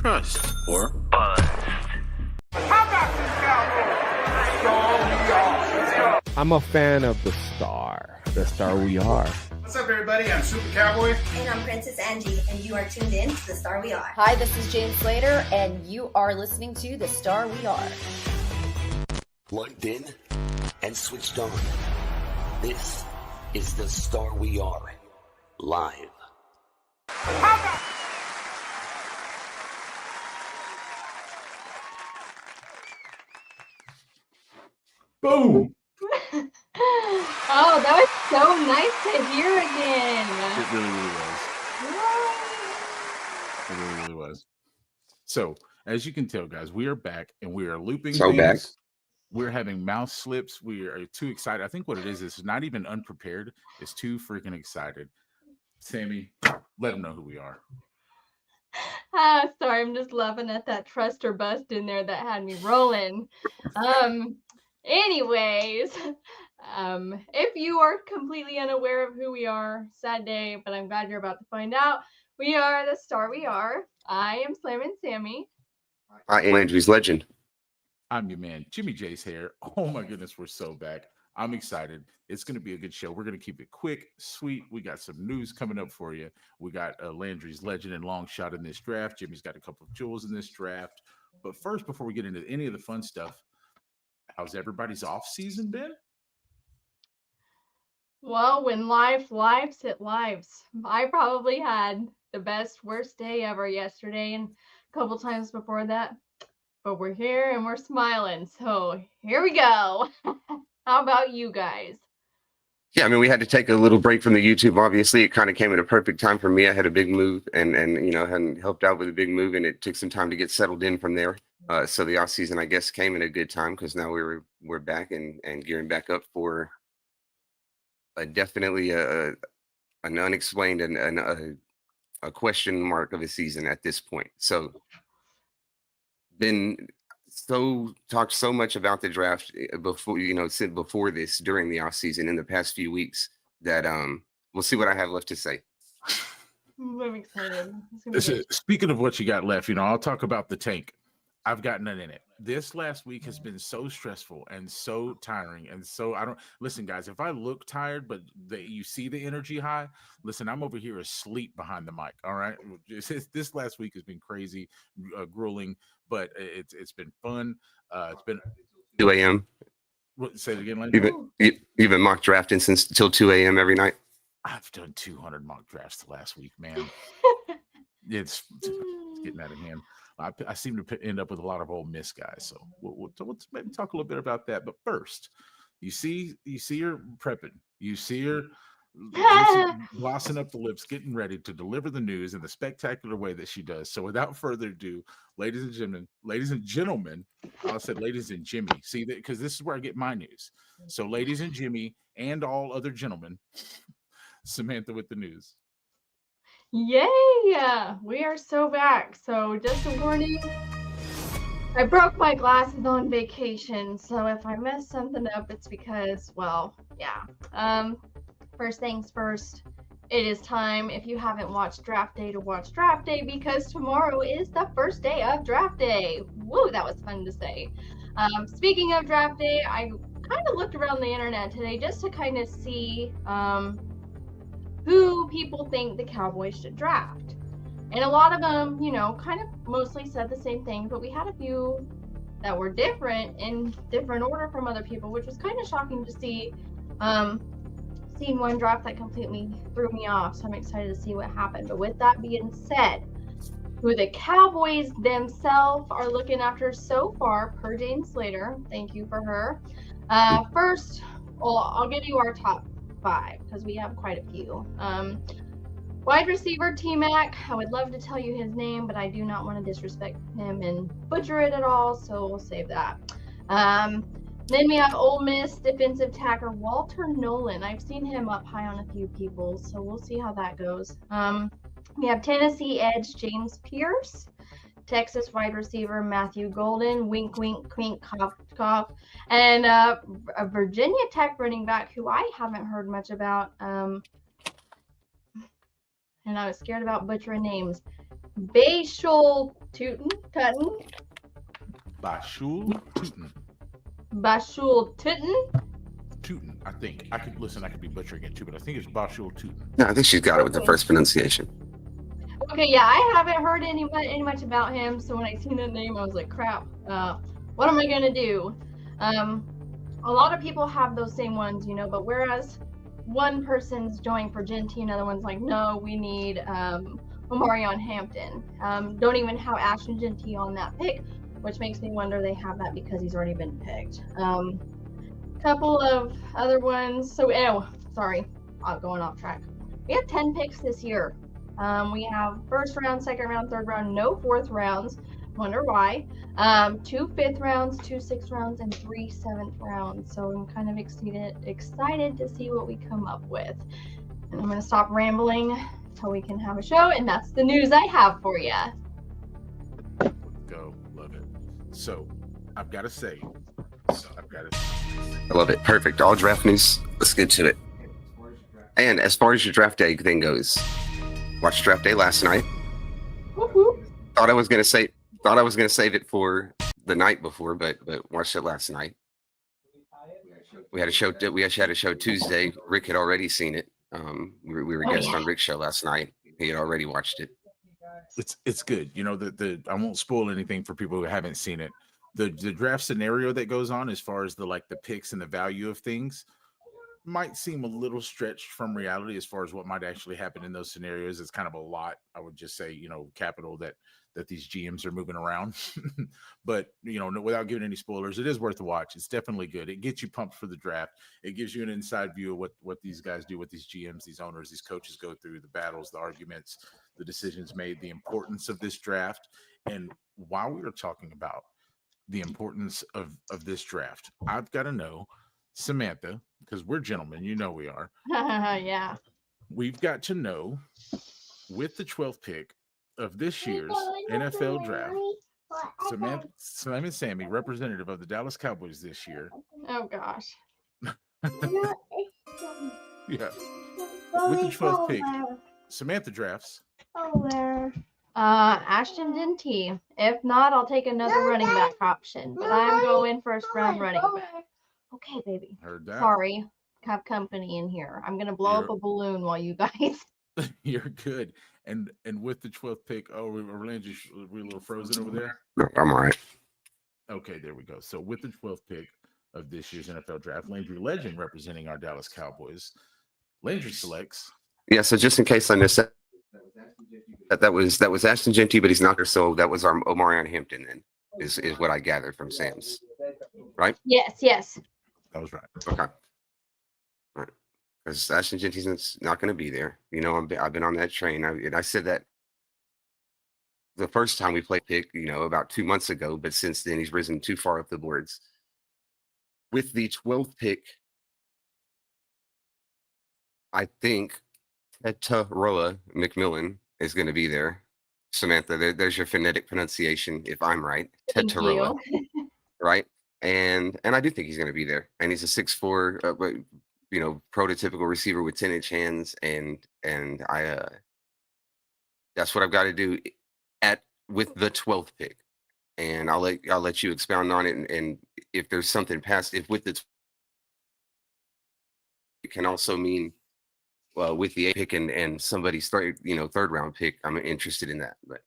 trust or bust. How about this, Cowboys? Star we are. Let's go. I'm a fan of the star we are. What's up, everybody? I'm Super Cowboy. And I'm Princess Angie, and you are tuned in to The Star We Are. Hi, this is Jane Slater, and you are listening to The Star We Are. Plugged in and switched on. This is The Star We Are, live. How about Boom! Oh, that was so nice to hear again. It really was. So, as you can tell, guys, we are back and we are looping things. Back. We're having mouth slips. We are too excited. I think what it is not even unprepared. It's too freaking excited. Sammie, let them know who we are. Sorry, I'm just laughing at that trust or bust in there that had me rolling. Anyways, if you are completely unaware of who we are, sad day, but I'm glad you're about to find out. We are The Star We Are. I am Slammin' Sammie. I am Andrew's Legend. I'm your man, Jimmy J's here. Oh my goodness, we're so back. I'm excited. It's going to be a good show. We're going to keep it quick, sweet. We got some news coming up for you. We got Landry's Legend and long shot in this draft. Jimmy's got a couple of jewels in this draft. But first, before we get into any of the fun stuff, how's everybody's off season been? Well, when lives hit lives, I probably had the worst day ever yesterday and a couple times before that. But we're here and we're smiling. So here we go. How about you guys? Yeah, I mean, we had to take a little break from the YouTube. Obviously, it kind of came at a perfect time for me. I had a big move and hadn't helped out with a big move, and it took some time to get settled in from there. So the off season, I guess, came at a good time because now we're back and gearing back up for definitely an unexplained and a question mark of a season at this point. So talked so much about the draft before this during the off season in the past few weeks that we'll see what I have left to say. I'm excited. Speaking of what you got left, I'll talk about the tank. I've got none in it. This last week has been so stressful and so tiring. And so listen, guys, if I look tired, but you see the energy high, listen, I'm over here asleep behind the mic. All right. This last week has been crazy, grueling, but it's been fun. It's been 2 a.m. Say it again, Landry. You've been mock drafting since till 2 a.m. every night. I've done 200 mock drafts the last week, man. It's getting out of hand. I seem to end up with a lot of Ole Miss guys, so we'll maybe talk a little bit about that. But first, you see her prepping. You see her glossing up the lips, getting ready to deliver the news in the spectacular way that she does. So, without further ado, ladies and gentlemen, I said ladies and Jimmy. See that because this is where I get my news. So, ladies and Jimmy, and all other gentlemen, Samantha with the news. Yay! We are so back. So just a warning, I broke my glasses on vacation. So if I mess something up, it's because, well, yeah. First things first, it is time, if you haven't watched Draft Day, to watch Draft Day because tomorrow is the first day of Draft Day. Woo, that was fun to say. Speaking of Draft Day, I kind of looked around the internet today just to kind of see who people think the Cowboys should draft. And a lot of them, kind of mostly said the same thing, but we had a few that were different in different order from other people, which was kind of shocking to see. Seeing one draft that completely threw me off, so I'm excited to see what happened. But with that being said, who the Cowboys themselves are looking after so far, per Jane Slater, thank you for her. First, well, I'll give you our top 5 because we have quite a few. Wide receiver T-Mac, I would love to tell you his name, but I do not want to disrespect him and butcher it at all, so we'll save that. Then we have Ole Miss defensive tackle Walter Nolan. I've seen him up high on a few people, so we'll see how that goes. We have Tennessee edge James Pierce, Texas wide receiver Matthew Golden, wink, wink, quink, cough, cough, and a Virginia Tech running back who I haven't heard much about, and I was scared about butchering names. Bashal Tootin, Tutton, Bashul Tootin. Bashul Tootin. Tootin, I think. I could be butchering it too, but I think it's Bashul Tootin. No, I think she's got it with the first pronunciation. Okay, yeah, I haven't heard any much about him, so when I seen that name, I was like, crap, what am I gonna do? A lot of people have those same ones, you know, but whereas one person's joining for Genty, another one's like, no, we need Omarion Hampton. Don't even have Ashton Genty on that pick, which makes me wonder they have that because he's already been picked. Couple of other ones. So, sorry, going off track. We have 10 picks this year. We have first round, second round, third round, no fourth rounds. Wonder why. 2 5th rounds, 2 6th rounds, and 3 7th rounds. So I'm kind of excited to see what we come up with. And I'm going to stop rambling so we can have a show. And that's the news I have for you. Go. Love it. So I've got to say, I love it. Perfect. All draft news. Let's get to it. And as far as your draft day thing goes, watched draft day last night. Woo-hoo. Thought I was gonna save it for the night before, but watched it last night. We had a show. We actually had a show Tuesday. Rick had already seen it. We were guests on Rick's show last night. He had already watched it. It's good. You know, the I won't spoil anything for people who haven't seen it. The draft scenario that goes on as far as the picks and the value of things might seem a little stretched from reality as far as what might actually happen in those scenarios. It's kind of a lot, I would just say, you know, capital that these GMs are moving around. But, you know, without giving any spoilers, it is worth a watch. It's definitely good. It gets you pumped for the draft. It gives you an inside view of what these guys do, what these GMs, these owners, these coaches go through, the battles, the arguments, the decisions made, the importance of this draft. And while we are talking about the importance of this draft, I've got to know, Samantha, because we're gentlemen, you know we are. Yeah. We've got to know, with the 12th pick of this year's NFL draft, Samantha Sammie, representative of the Dallas Cowboys this year. Oh gosh. Yeah. With the 12th pick, Samantha drafts. Ashton Genty. If not, I'll take another running back option. But I'm going first round running back. Okay, baby. Heard that. Sorry. Have company in here. I'm gonna blow up a balloon while you guys. You're good. And with the 12th pick, we're a little frozen over there. No, I'm all right. Okay, there we go. So with the 12th pick of this year's NFL draft, Landry Legend representing our Dallas Cowboys. Landry selects. Yeah. So just in case I missed that, that was Ashton Genty, but he's not there. So that was our Omarion Hampton. Then is what I gathered from Sam's. Right. Yes. That was right. Okay. All right. Because Ashton Genty's not going to be there. You know, I've been on that train. I said that the first time we played pick, you know, about 2 months ago, but since then he's risen too far up the boards. With the 12th pick, I think TSWA McMillan is going to be there. Samantha, there's your phonetic pronunciation, if I'm right. TSWA, right? And I do think he's going to be there. And he's a 6'4", you know, prototypical receiver with 10-inch hands. And I that's what I've got to do with the 12th pick. And I'll let you expound on it. And if there's something past, if with it can also mean, well, with the 8th pick and somebody's third round pick, I'm interested in that. But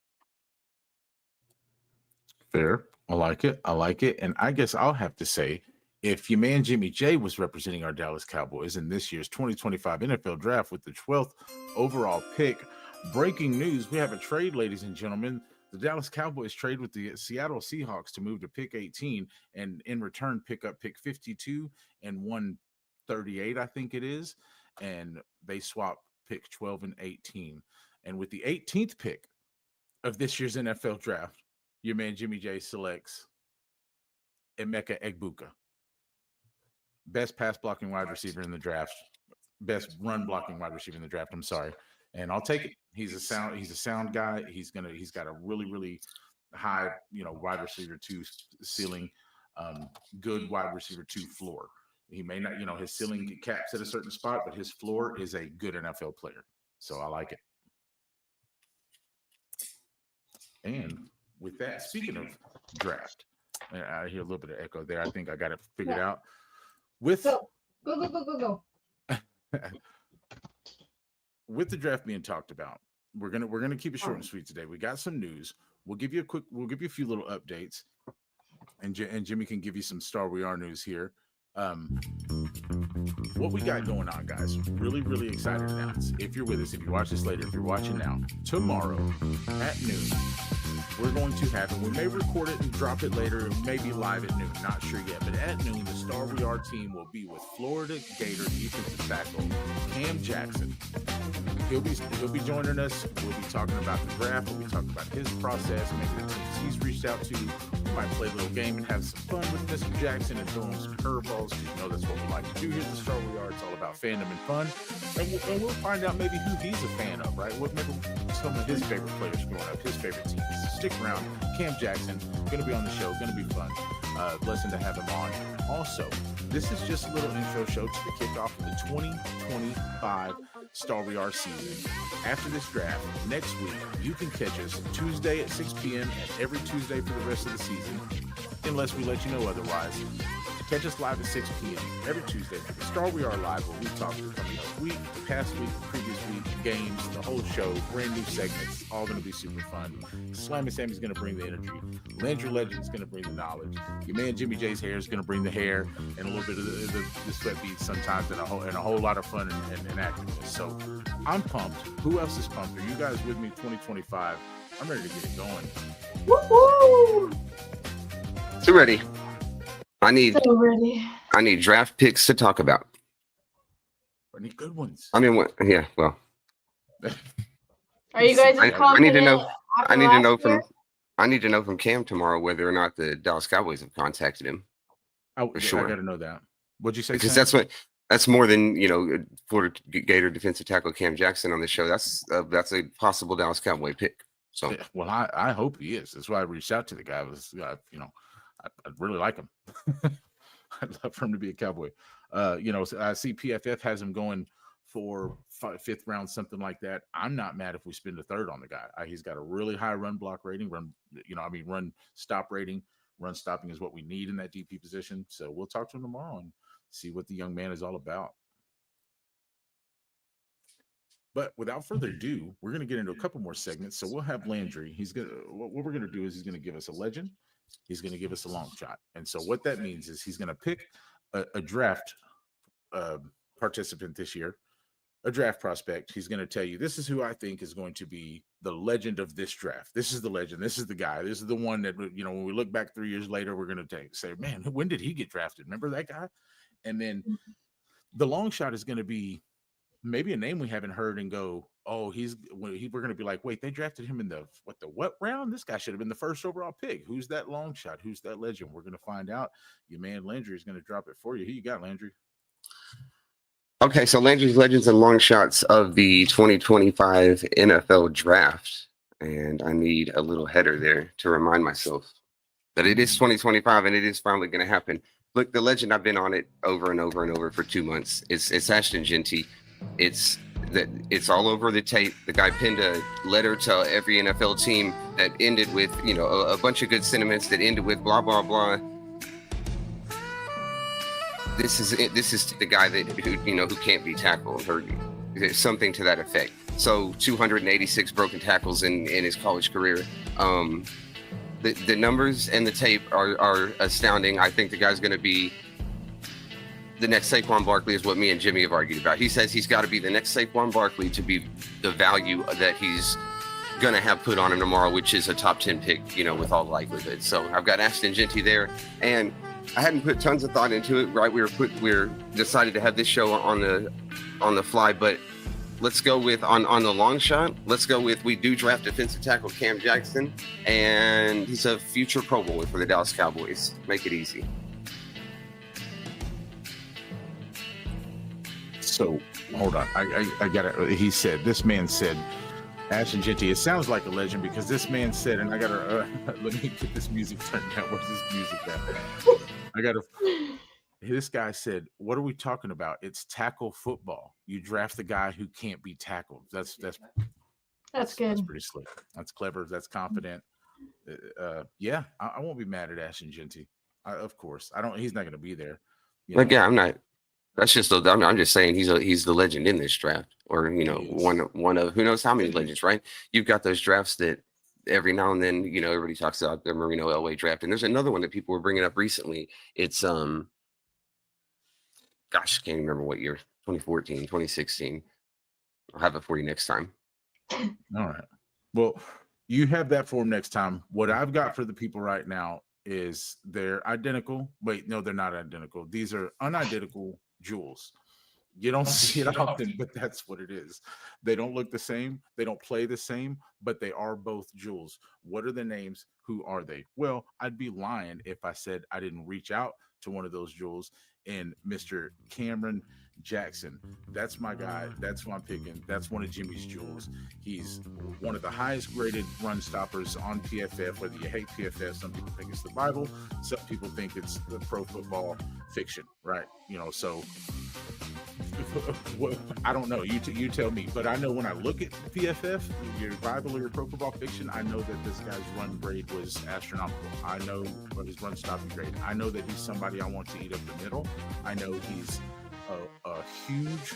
fair. I like it. And I guess I'll have to say, if your man Jimmy J was representing our Dallas Cowboys in this year's 2025 NFL draft with the 12th overall pick, breaking news, we have a trade, ladies and gentlemen. The Dallas Cowboys trade with the Seattle Seahawks to move to pick 18 and in return pick up pick 52 and 138, I think it is. And they swap pick 12 and 18. And with the 18th pick of this year's NFL draft, your man Jimmy J selects Emeka Egbuka. Best pass blocking wide receiver in the draft. Best run blocking wide receiver in the draft. I'm sorry. And I'll take it. He's a sound guy. He's got a really, really high, you know, wide receiver 2 ceiling, good wide receiver 2 floor. He may not, you know, his ceiling caps at a certain spot, but his floor is a good NFL player. So I like it. And with that, speaking of draft, and I hear a little bit of echo there. I think I got it figured out. With Go. with the draft being talked about, we're gonna keep it short and sweet today. We got some news. We'll give you a few little updates, and Jimmy can give you some Star We Are news here. What we got going on, guys, really, really excited to announce. If you're with us, if you watch this later, if you're watching now, tomorrow at noon, we're going to have it. We may record it and drop it later, maybe live at noon, not sure yet. But at noon, the Star We Are team will be with Florida Gator defensive tackle Cam Jackson. He'll be joining us. We'll be talking about the draft. We'll be talking about his process, maybe the teams he's reached out to. We might play a little game and have some fun with Mr. Jackson and throw him some curveballs. You know that's what we like to do here at the Star We Are. It's all about fandom and fun. And we'll find out maybe who he's a fan of, right? What maybe some of his favorite players growing up, his favorite teams. Stick around. Cam Jackson going to be on the show. Going to be fun. Blessing to have him on. Also, this is just a little intro show to the kickoff of the 2025 Star We Are season. After this draft, next week, you can catch us Tuesday at 6 p.m. and every Tuesday for the rest of the season, unless we let you know otherwise. Catch us live at 6 p.m. every Tuesday for the Star We Are Live, where we talk the coming up week, the past week, the previous week, games, the whole show, brand new segments, all going to be super fun. Slam and Sammie's going to bring the energy. Landry Legend's going to bring the knowledge. Your man Jimmy J's hair is going to bring the hair and a little bit of the sweat beats sometimes, and a whole lot of fun and activeness. So I'm pumped. Who else is pumped? Are you guys with me? 2025. I'm ready to get it going. Woo-hoo! So ready. I need draft picks to talk about. I need good ones. I mean, what? Yeah, well. Are you guys I need to know. after I need to know last year? from. I need to know from Cam tomorrow whether or not the Dallas Cowboys have contacted him. For sure. I got to know that. What'd you say? Because Sam? that's more than Florida Gator defensive tackle Cam Jackson on the show. That's a possible Dallas Cowboy pick. So Yeah, well, I hope he is. That's why I reached out to the guy. I really like him. I'd love for him to be a Cowboy. I see PFF has him going for fifth round, something like that. I'm not mad if we spend a third on the guy. He's got a really high run block rating, run stop rating. Run stopping is what we need in that DP position. So we'll talk to him tomorrow and see what the young man is all about. But without further ado, we're going to get into a couple more segments. So we'll have Landry. What we're going to do is he's going to give us a legend. He's going to give us a long shot. And so what that means is he's going to pick a draft participant this year, a draft prospect. He's going to tell you, this is who I think is going to be the legend of this draft. This is the legend. This is the guy. This is the one that, when we look back 3 years later, we're going to say, man, when did he get drafted? Remember that guy? And then the long shot is going to be maybe a name we haven't heard and go, oh, we're going to be like, wait, they drafted him in the what round? This guy should have been the first overall pick. Who's that long shot? Who's that legend? We're going to find out. Your man Landry is going to drop it for you. Who you got, Landry? Okay, so Landry's legends and long shots of the 2025 NFL draft. And I need a little header there to remind myself that it is 2025 and it is finally going to happen. Look, the legend, I've been on it over and over and over for 2 months. It's Ashton Jeanty. It's all over the tape. The guy penned a letter to every NFL team that ended with, a bunch of good sentiments that ended with blah, blah, blah. This is it. This is the guy who can't be tackled or something to that effect. So 286 broken tackles in his college career. The numbers and the tape are astounding. I think the guy's going to be the next Saquon Barkley, is what me and Jimmy have argued about. He says he's got to be the next Saquon Barkley to be the value that he's going to have put on him tomorrow, which is a top 10 pick, with all likelihood. So I've got Ashton Jeanty there, and I hadn't put tons of thought into it, right? We're decided to have this show on the fly, but let's go with on the long shot. Let's go with, we do draft defensive tackle Cam Jackson, and he's a future Pro Bowler for the Dallas Cowboys. Make it easy. So hold on, I got it. This man said, Ashton Jeanty. It sounds like a legend because this man said, and I got to let me get this music turned down. Where's this music at? This guy said, what are we talking about? It's tackle football. You draft the guy who can't be tackled. That's good. That's pretty slick. That's clever. That's confident. Yeah, I won't be mad at Ashton Genty. Of course, I don't. He's not going to be there. Like, yeah, I'm not. That's just. I'm just saying he's the legend in this draft, or one of who knows how many legends, right? You've got those drafts that every now and then, everybody talks about the Marino Elway draft, and there's another one that people were bringing up recently. It's gosh, can't remember what year, 2014, 2016. I'll have it for you next time. All right. Well, you have that for them next time. What I've got for the people right now is they're identical. Wait, no, they're not identical. These are unidentical jewels. You don't see it often, but that's what it is. They don't look the same. They don't play the same, but they are both jewels. What are the names? Who are they? Well, I'd be lying if I said I didn't reach out to one of those jewels in Mr. Cameron Jackson. That's my guy. That's who I'm picking. That's one of Jimmy's jewels. He's one of the highest graded run stoppers on PFF. Whether you hate PFF, some people think it's the Bible. Some people think it's the pro football fiction, right? So I don't know. You tell me. But I know when I look at PFF, your Bible or your pro football fiction, I know that this guy's run grade was astronomical. I know what his run stopping grade. I know that he's somebody I want to eat up the middle. I know he's a huge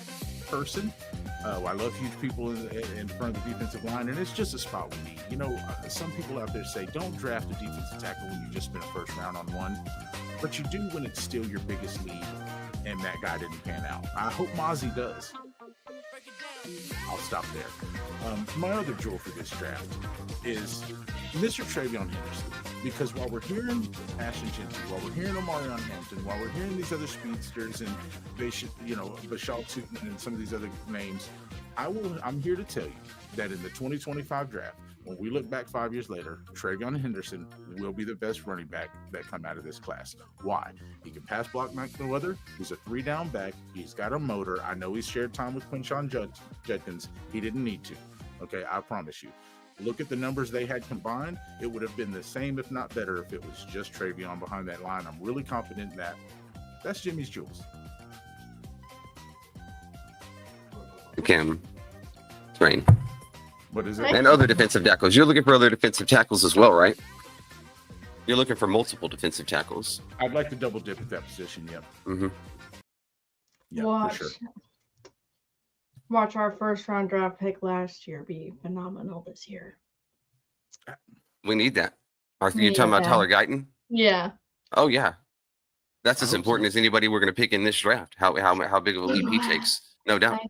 person. I love huge people in front of the defensive line, and it's just a spot we need. Some people out there say don't draft a defensive tackle when you just spent a first round on one, but you do when it's still your biggest need, and that guy didn't pan out. I hope Mozzie does. I'll stop there. My other jewel for this draft is Mr. Travion Henderson. Because while we're hearing Ashton Genty, while we're hearing Omarion Hampton, while we're hearing these other speedsters and Bashal Tootin and some of these other names, I'm here to tell you that in the 2025 draft, when we look back 5 years later, Travion Henderson will be the best running back that come out of this class. Why? He can pass block like no other. He's a 3-down back. He's got a motor. I know he's shared time with Quinshon Judkins. He didn't need to. Okay, I promise you. Look at the numbers they had combined. It would have been the same, if not better, if it was just Travion behind that line. I'm really confident that that's Jimmy's jewels. Cam Train. What is it? And other defensive tackles. You're looking for other defensive tackles as well, right? You're looking for multiple defensive tackles. I'd like to double dip at that position. Yep. Mm-hmm. Yeah, for sure. Watch our first round draft pick last year be phenomenal this year. We need that. You're talking about Tyler Guyton? Yeah. Oh yeah. That's as important as anybody we're going to pick in this draft. How big of a leap he takes, no doubt.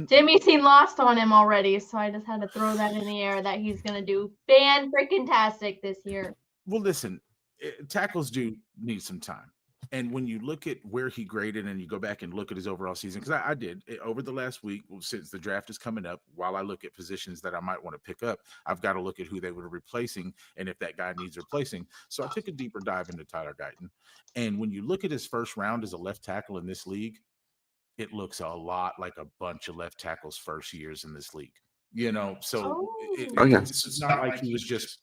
Jimmy's seen lost on him already, so I just had to throw that in the air that he's going to do fan-freaking-tastic this year. Well, listen, tackles do need some time. And when you look at where he graded and you go back and look at his overall season, because I did over the last week, since the draft is coming up, while I look at positions that I might want to pick up, I've got to look at who they were replacing and if that guy needs replacing. So I took a deeper dive into Tyler Guyton. And when you look at his first round as a left tackle in this league, it looks a lot like a bunch of left tackles' first years in this league. So it's not like he was just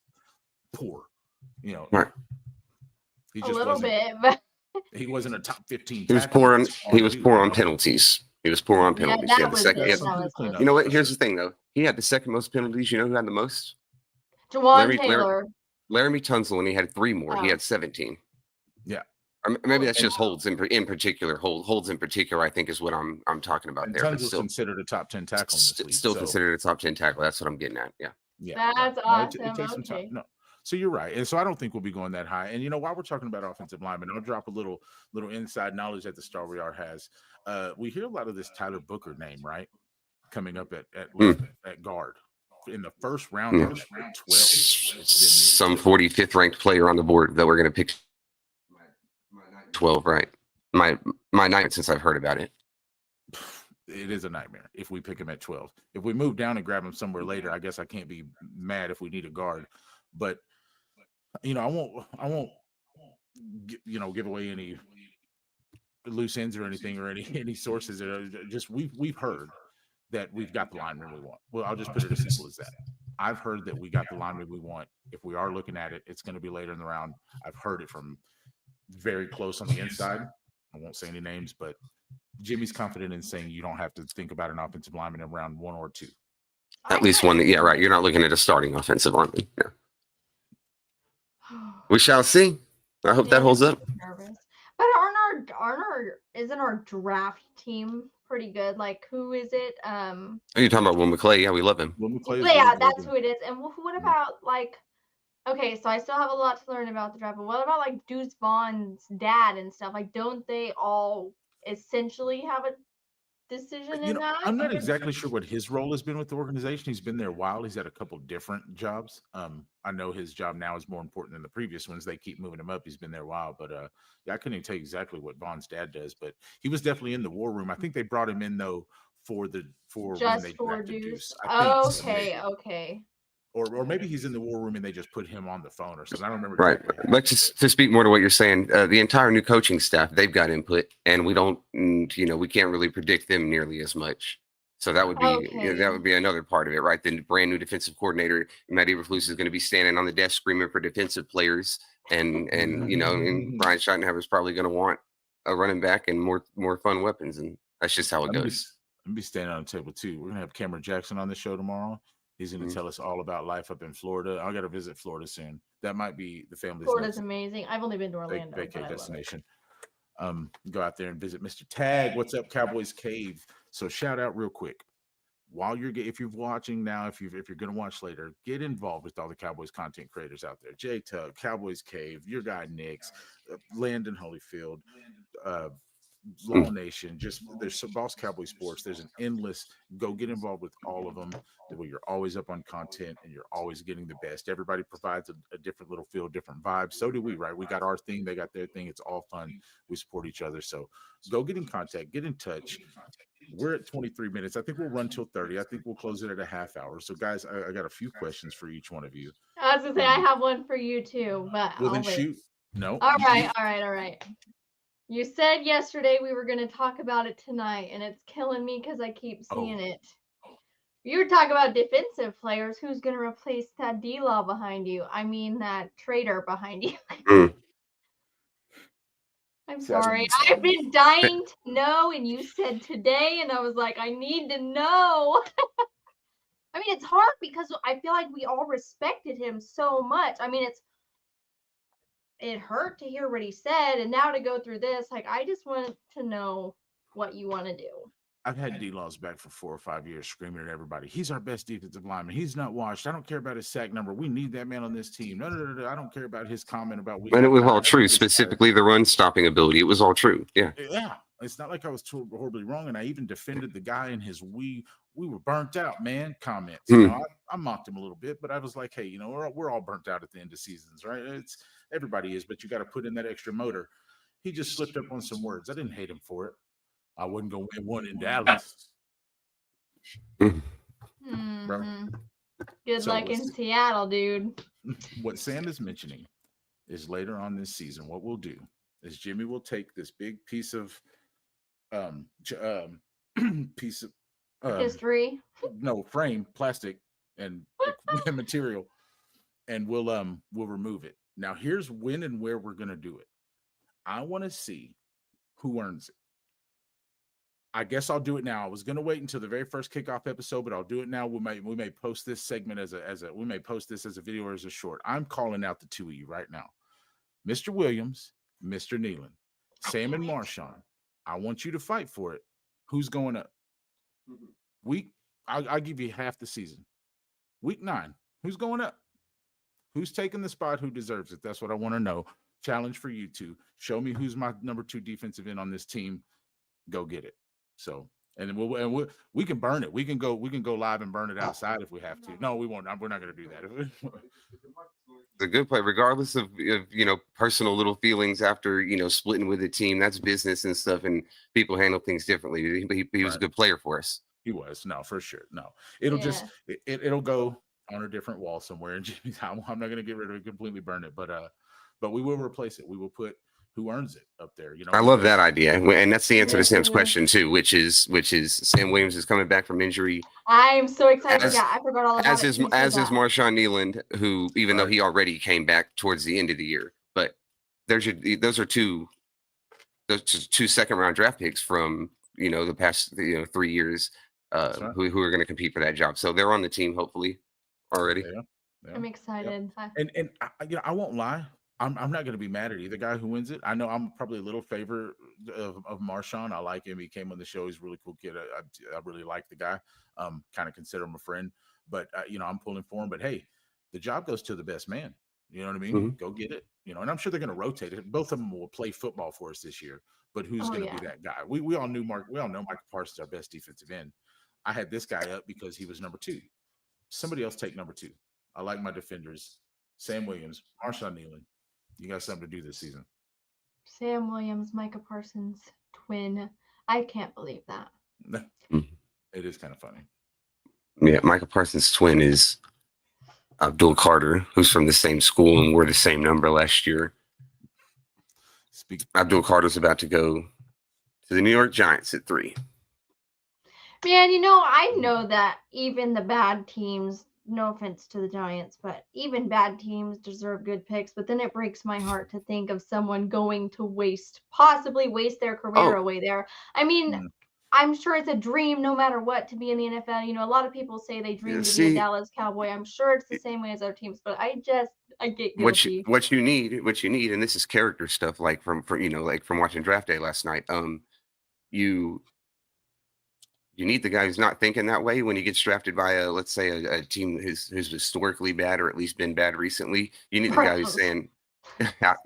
poor. Right. He just a little bit, but he wasn't a top 15. He was poor on penalties. He was poor on penalties. Yeah, He had the second. You know what? Here's the thing, though. He had the second most penalties. You know who had the most? Jawan Taylor. Laramie Tunsil, and he had 3 more. He had 17. Yeah. Or maybe that's just holds in particular. Holds in particular, I think, is what I'm talking about and there. Tunsil's considered a top 10 tackle. Still considered a top 10 tackle. That's what I'm getting at. Yeah. That's awesome. It takes some time. No. So you're right. And so I don't think we'll be going that high. And while we're talking about offensive linemen, I'll drop a little inside knowledge that the Star We Are has. We hear a lot of this Tyler Booker name, right? Coming up at guard. In the first round, 12. Some 45th ranked player on the board that we're going to pick 12, right? My night since I've heard about it. It is a nightmare if we pick him at 12. If we move down and grab him somewhere later, I guess I can't be mad if we need a guard. But I won't give away any loose ends or anything or any sources that are just we've heard that we've got the lineman we want. Well, I'll just put it as simple as that. I've heard that we got the lineman we want. If we are looking at it, it's going to be later in the round. I've heard it from very close on the inside. I won't say any names, but Jimmy's confident in saying you don't have to think about an offensive lineman in round 1 or 2. At least one. Yeah, right. You're not looking at a starting offensive lineman. Yeah. We shall see. I hope that Man, holds I'm up. nervous. But isn't our draft team pretty good? Like, who is it? Are you talking about Will McClay? Yeah, we love him. Will McClay is But yeah, really that's good. who it is. And what about like? Okay, so I still have a lot to learn about the draft, but what about like Deuce Vaughn's dad and stuff? Like, don't they all essentially have a decision in that? I'm not exactly sure what his role has been with the organization. He's been there a while. He's had a couple different jobs. I know his job now is more important than the previous ones. They keep moving him up. He's been there a while, but yeah, I couldn't even tell you exactly what Vaughn's dad does, but he was definitely in the war room. I think they brought him in though for when Just they for drafted Deuce. Deuce. I think so. Okay. Or maybe he's in the war room and they just put him on the phone or something. I don't remember. Right. Exactly. But to speak more to what you're saying, the entire new coaching staff, they've got input, and we don't, we can't really predict them nearly as much. So that would be another part of it, right? The brand new defensive coordinator, Matt Eberflus, is going to be standing on the desk screaming for defensive players, and Brian Schottenheimer is probably going to want a running back and more fun weapons, and that's just how it goes. I'm be standing on the table too. We're gonna have Cameron Jackson on the show tomorrow. He's going to tell us all about life up in Florida. I got to visit Florida soon. That might be the family's Florida's amazing. I've only been to Orlando. Vacay destination. Go out there and visit Mr. Tag. What's up, Cowboys Cave? So shout out real quick. While if you're watching now, if you're going to watch later, get involved with all the Cowboys content creators out there. Jay Tug, Cowboys Cave, your guy Nix, Landon Holyfield, Law Nation, there's Boss Cowboy Sports. There's an endless. Go get involved with all of them. Where you're always up on content and you're always getting the best. Everybody provides a different little feel, different vibe. So do we, right? We got our thing, they got their thing. It's all fun. We support each other. So go get in contact, get in touch. We're at 23 minutes. I think we'll run till 30. I think we'll close it at a half hour. So guys, I got a few questions for each one of you. I was gonna say I have one for you too, but well, then shoot. No. All right. You said yesterday we were going to talk about it tonight, and it's killing me because I keep seeing it. You were talking about defensive players. Who's going to replace that D-Law behind you? I mean, that traitor behind you. I'm sorry. I've been dying to know, and you said today, and I was like, I need to know. I mean, it's hard because I feel like we all respected him so much. I mean, it hurt to hear what he said, and now to go through this, like, I just want to know what you want to do. I've had D-Laws back for 4 or 5 years screaming at everybody. He's our best defensive lineman. He's not washed. I don't care about his sack number. We need that man on this team. No. I don't care about his comment about. And it was all true, specifically the run stopping ability. It was all true. Yeah. Yeah. It's not like I was horribly wrong. And I even defended the guy in his we were burnt out, man, comments. I mocked him a little bit, but I was like, hey, we're all burnt out at the end of seasons, right? Everybody is, but you got to put in that extra motor. He just slipped up on some words. I didn't hate him for it. I wasn't going to win one in Dallas. Mm-hmm. Good luck in Seattle, dude. What Sam is mentioning is later on this season, what we'll do is Jimmy will take this big piece of history. No, frame, plastic, and material, and we'll remove it. Now, here's when and where we're going to do it. I want to see who earns it. I guess I'll do it now. I was going to wait until the very first kickoff episode, but I'll do it now. We may post this segment as a video or as a short. I'm calling out the two of you right now. Mr. Williams, Mr. Nealon, Sam and Marshawn. I want you to fight for it. Who's going up? I'll give you half the season. Week 9. Who's going up? Who's taking the spot? Who deserves it? That's what I want to know. Challenge for you two. Show me who's my number 2 defensive end on this team. Go get it. So, and then we can burn it. We can go live and burn it outside if we have to. No, we won't. We're not going to do that. It's a good play, regardless of personal little feelings after splitting with the team. That's business and stuff, and people handle things differently. He was a good player for us. He was, no, for sure. No, it'll it'll go on a different wall somewhere. And I'm not going to get rid of it, completely burn it, but we will replace it. We will put who earns it up there. I love that idea, and that's the answer to Sam's question too, which is Sam Williams is coming back from injury. I'm so excited. I forgot all about as is Marshawn Nealon, who even though he already came back towards the end of the year, but those are two second round draft picks from the past 3 years who are going to compete for that job. So they're on the team hopefully already. Yeah. Yeah. I'm excited. And I won't lie. I'm not going to be mad at either guy who wins it. I know I'm probably a little favor of Marshawn. I like him. He came on the show. He's a really cool kid. I really like the guy. Kind of consider him a friend. But I'm pulling for him. But hey, the job goes to the best man. You know what I mean? Mhm. Go get it. And I'm sure they're going to rotate it. Both of them will play football for us this year. But who's going to be that guy? We all knew we all know Michael Parsons is our best defensive end. I had this guy up because he was number 2. Somebody else take number 2. I like my defenders. Sam Williams, Marshawn Nealon. You got something to do this season. Sam Williams, Micah Parsons, twin. I can't believe that. It is kind of funny. Yeah, Michael Parsons' twin is Abdul Carter, who's from the same school and wore the same number last year. Abdul Carter's about to go to the New York Giants at 3. Man, I know that even the bad teams, no offense to the Giants, but even bad teams deserve good picks. But then it breaks my heart to think of someone going to possibly waste their career away there. I mean, I'm sure it's a dream no matter what to be in the NFL. A lot of people say they dream to be a Dallas Cowboy. I'm sure it's the same way as other teams, but I get guilty. What you need, and this is character stuff, like from watching Draft Day last night. You need the guy who's not thinking that way when he gets drafted by let's say a team who's historically bad or at least been bad recently. You need the guy who's saying,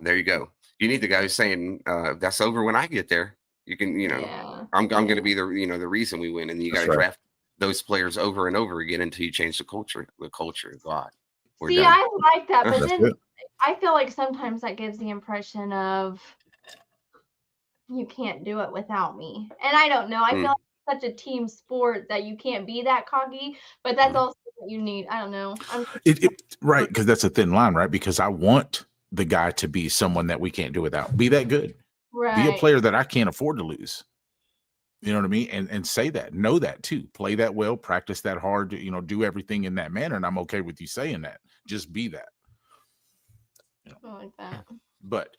there you go. You need the guy who's saying, that's over when I get there. You can, I'm going to be the reason we win. And you got to draft those players over and over again until you change the culture. God. See, done. I like that. But then I feel like sometimes that gives the impression of you can't do it without me. And I don't know. I feel like such a team sport that you can't be that cocky, but that's also what you need. I don't know. Right, because that's a thin line, right? Because I want the guy to be someone that we can't do without. Be that good. Right. Be a player that I can't afford to lose. You know what I mean? And say that. Know that too. Play that well. Practice that hard. Do everything in that manner. And I'm okay with you saying that. Just be that. I like that. But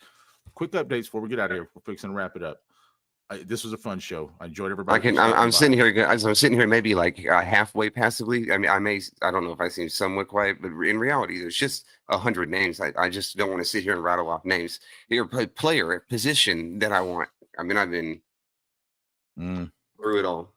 quick updates before we get out of here. We're fixing to wrap it up. This was a fun show. I enjoyed everybody. I'm sitting here maybe like halfway passively. I mean, I don't know if I seem somewhat quiet, but in reality, there's just 100 names. I just don't want to sit here and rattle off names. Your player, position that I want. I mean, I've been through it all.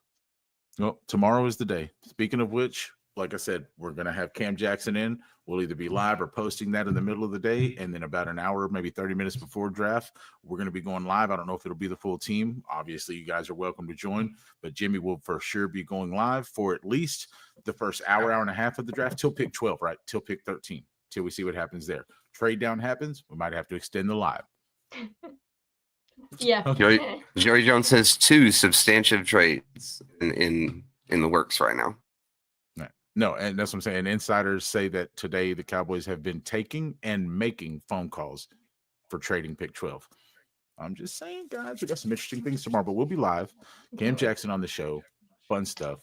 Well, tomorrow is the day. Speaking of which, like I said, we're going to have Cam Jackson in. We'll either be live or posting that in the middle of the day. And then about an hour, maybe 30 minutes before draft, we're going to be going live. I don't know if it'll be the full team. Obviously, you guys are welcome to join. But Jimmy will for sure be going live for at least the first hour and a half of the draft till pick 12, right? Till pick 13, till we see what happens there. Trade down happens. We might have to extend the live. Yeah. Jerry Jones has 2 substantive trades in the works right now. No, and that's what I'm saying. Insiders say that today the Cowboys have been taking and making phone calls for trading pick 12. I'm just saying, guys, we got some interesting things tomorrow, but we'll be live. Cam Jackson on the show. Fun stuff.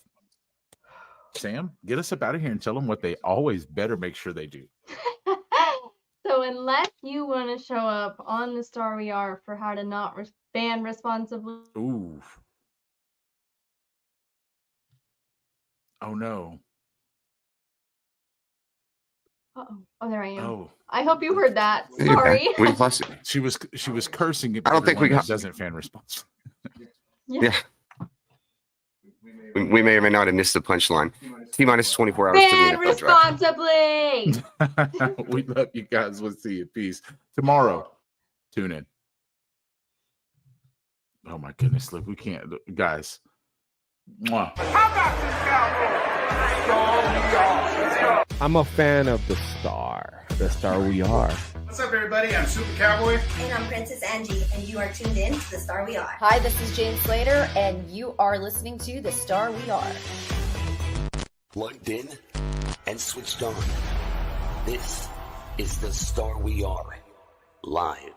Sam, get us up out of here and tell them what they always better make sure they do. So unless you want to show up on the Star We Are for how to not fan responsibly. Ooh. Oh, no. Oh, there I am. Oh, I hope you heard that. Sorry. She was cursing. I don't think we got doesn't fan response. Yeah. We may or may not have missed the punchline. T-minus 24 hours to the Fan NFL draft. responsibly. We love you guys. We'll see you. Peace. Tomorrow, tune in. Oh my goodness! Look, we can't, guys. Mwah. How about this, Cowboys? Star we are. Let's go. I'm a fan of the star we are. What's up, everybody? I'm Super Cowboy. And I'm Princess Angie, and you are tuned in to the Star We Are. Hi, this is Jane Slater, and you are listening to The Star We Are. Plugged in and switched on. This is the Star We Are live.